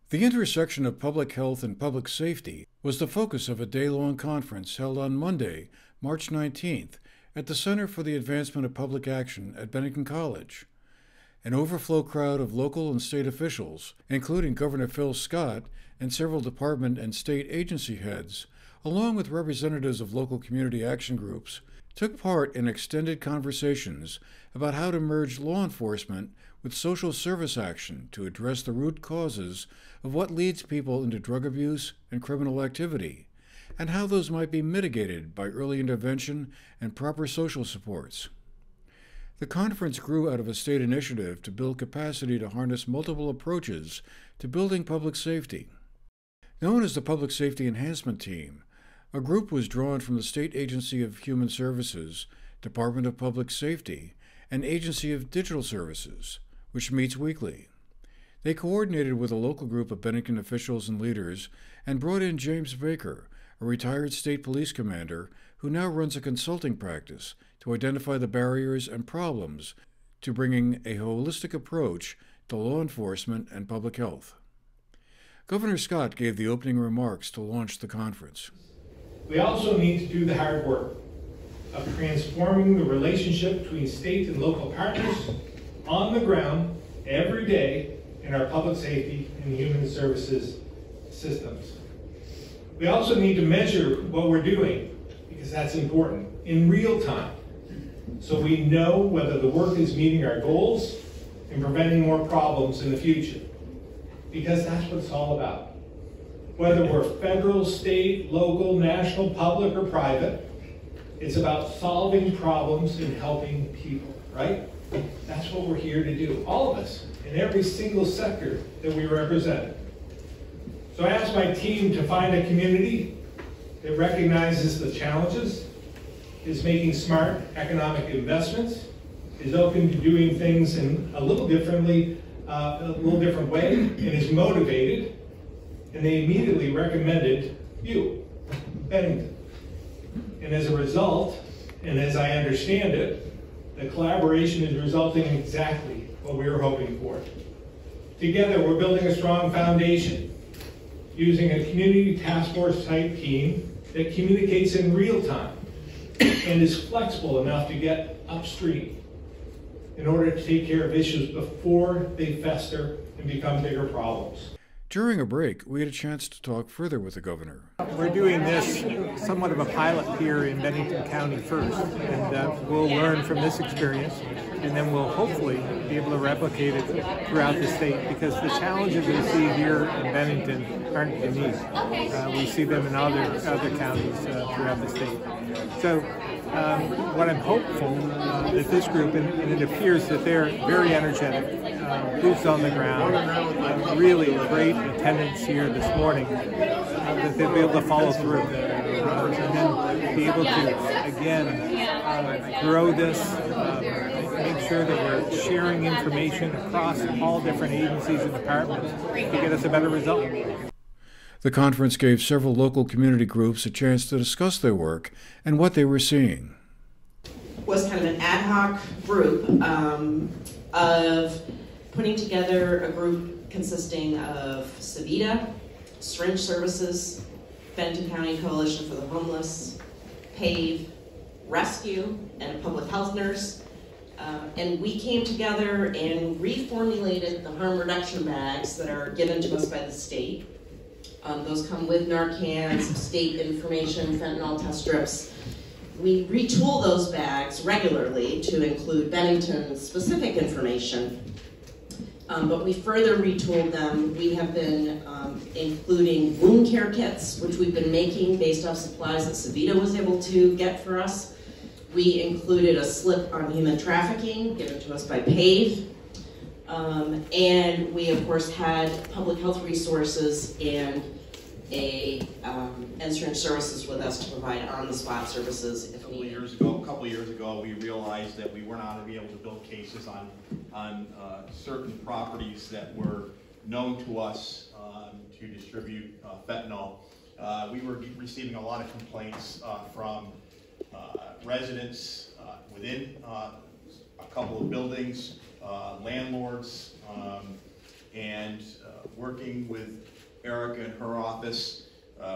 The intersection of public health and public safety was the focus of a day-long conference held on Monday, March 19th, at the Center for the Advancement of Public Action at Bennington College. An overflow crowd of local and state officials, including Governor Phil Scott and several department and state agency heads, along with representatives of local community action groups, took part in extended conversations about how to merge law enforcement with social service action to address the root causes of what leads people into drug abuse and criminal activity, and how those might be mitigated by early intervention and proper social supports. The conference grew out of a state initiative to build capacity to harness multiple approaches to building public safety. Known as the Public Safety Enhancement Team, a group was drawn from the State Agency of Human Services, Department of Public Safety, and Agency of Digital Services, which meets weekly. They coordinated with a local group of Bennington officials and leaders and brought in James Baker, a retired state police commander who now runs a consulting practice to identify the barriers and problems to bringing a holistic approach to law enforcement and public health. Governor Scott gave the opening remarks to launch the conference. We also need to do the hard work of transforming the relationship between state and local partners on the ground every day in our public safety and human services systems. We also need to measure what we're doing, because that's important, in real time, so we know whether the work is meeting our goals and preventing more problems in the future, because that's what it's all about. Whether we're federal, state, local, national, public, or private, it's about solving problems and helping people, right? That's what we're here to do, all of us, in every single sector that we represent. So I asked my team to find a community that recognizes the challenges, is making smart economic investments, is open to doing things in a little different way, and is motivated. And they immediately recommended you, Bennington. And as a result, and as I understand it, the collaboration is resulting in exactly what we were hoping for. Together, we're building a strong foundation using a community task force type team that communicates in real time and is flexible enough to get upstream in order to take care of issues before they fester and become bigger problems. During a break, we had a chance to talk further with the governor. We're doing this somewhat of a pilot here in Bennington County first, and we'll learn from this experience, and then we'll hopefully be able to replicate it throughout the state, because the challenges we see here in Bennington aren't unique. We see them in other counties throughout the state. So what I'm hopeful that this group, and it appears that they're very energetic, boots on the ground, really great attendance here this morning, that they'll be able to follow through and then be able to, again, grow this, make sure that we're sharing information across all different agencies and departments to get us a better result. The conference gave several local community groups a chance to discuss their work and what they were seeing. Was kind of an ad hoc group of putting together a group consisting of Savita, Syringe Services, Bennington County Coalition for the Homeless, PAVE, Rescue, and a public health nurse. And we came together and reformulated the harm reduction bags that are given to us by the state. Those come with Narcan, some state information, fentanyl test strips. We retool those bags regularly to include Bennington-specific information. But we further retooled them. We have been including wound care kits, which we've been making based off supplies that Savita was able to get for us. We included a slip on human trafficking given to us by PAVE. And we, of course, had public health resources and Syringe Services with us to provide on-the-spot services if needed. A couple years ago, we realized that we were not going to be able to build cases on certain properties that were known to us to distribute fentanyl. We were receiving a lot of complaints from residents within a couple of buildings, landlords, and working with Erica in her office,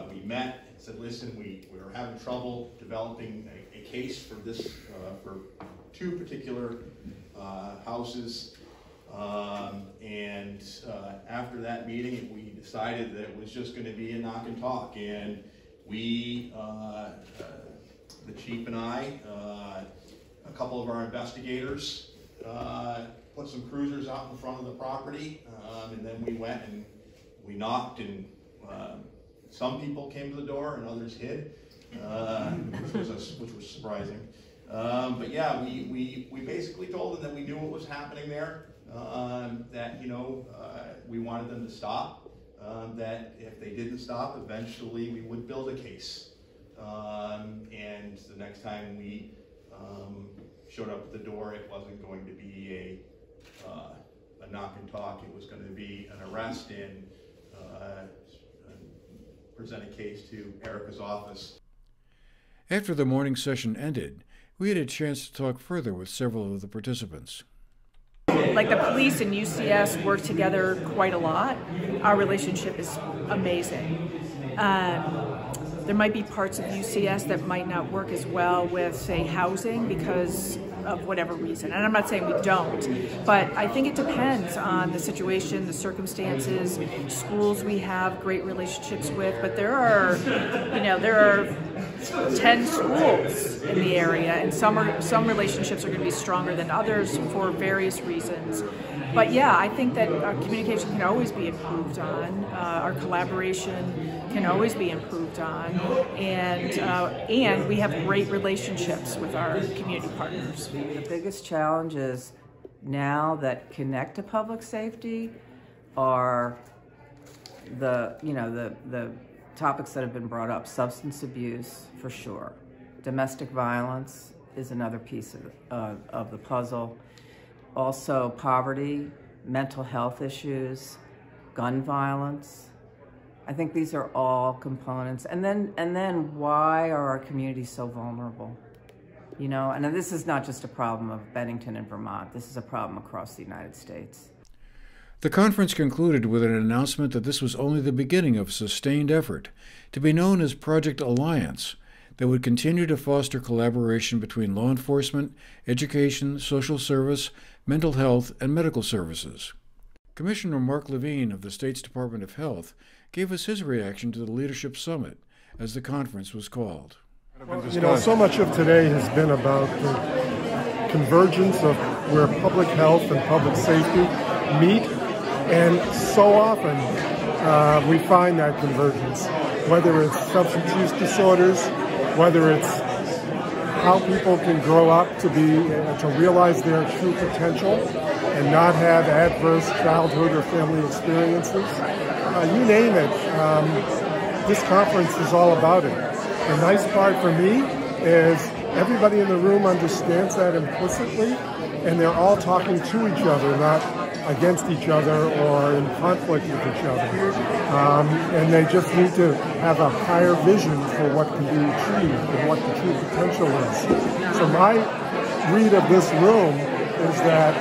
we met and said, listen, we were having trouble developing a case for this, for two particular houses. After that meeting, we decided that it was just going to be a knock and talk, and we, the chief and I, a couple of our investigators, put some cruisers out in front of the property, and then we went and we knocked, and some people came to the door and others hid, which was surprising. But yeah, we basically told them that we knew what was happening there, that, you know, we wanted them to stop, that if they didn't stop, eventually we would build a case. And the next time we showed up at the door, it wasn't going to be a knock and talk. It was going to be an arrest and present a case to Erica's office. After the morning session ended, we had a chance to talk further with several of the participants. Like the police and UCS work together quite a lot. Our relationship is amazing. There might be parts of UCS that might not work as well with, say, housing because of whatever reason. And I'm not saying we don't, but I think it depends on the situation, the circumstances. Schools we have great relationships with, but there are 10 schools in the area, and some relationships are going to be stronger than others for various reasons. But yeah, I think that our communication can always be improved on. Our collaboration can always be improved on, and we have great relationships with our community partners. The biggest challenges now that connect to public safety are the topics that have been brought up. Substance abuse, for sure. Domestic violence is another piece of the puzzle. Also poverty, mental health issues, gun violence. I think these are all components. And then why are our communities so vulnerable? You know, and this is not just a problem of Bennington and Vermont. This is a problem across the United States. The conference concluded with an announcement that this was only the beginning of a sustained effort to be known as Project Alliance that would continue to foster collaboration between law enforcement, education, social service, mental health, and medical services. Commissioner Mark Levine of the state's Department of Health gave us his reaction to the Leadership Summit, as the conference was called. Well, you know, so much of today has been about the convergence of where public health and public safety meet, and so often we find that convergence, whether it's substance use disorders, whether it's how people can grow up to realize their true potential and not have adverse childhood or family experiences. You name it, this conference is all about it. The nice part for me is everybody in the room understands that implicitly, and they're all talking to each other, not against each other or in conflict with each other. And they just need to have a higher vision for what can be achieved and what the true potential is. So my read of this room is that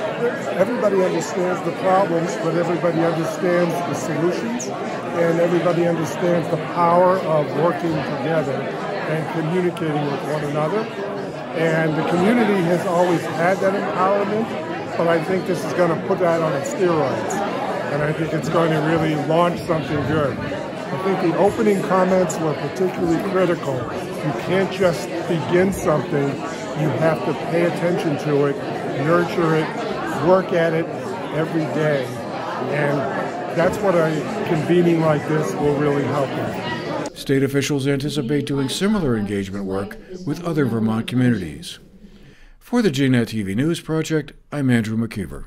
everybody understands the problems, but everybody understands the solutions, and everybody understands the power of working together and communicating with one another. And the community has always had that empowerment, but I think this is going to put that on its steroids. And I think it's going to really launch something good. I think the opening comments were particularly critical. You can't just begin something, you have to pay attention to it, nurture it, work at it every day. And that's what a convening like this will really help with. State officials anticipate doing similar engagement work with other Vermont communities. For the GNAT-TV News Project, I'm Andrew McKeever.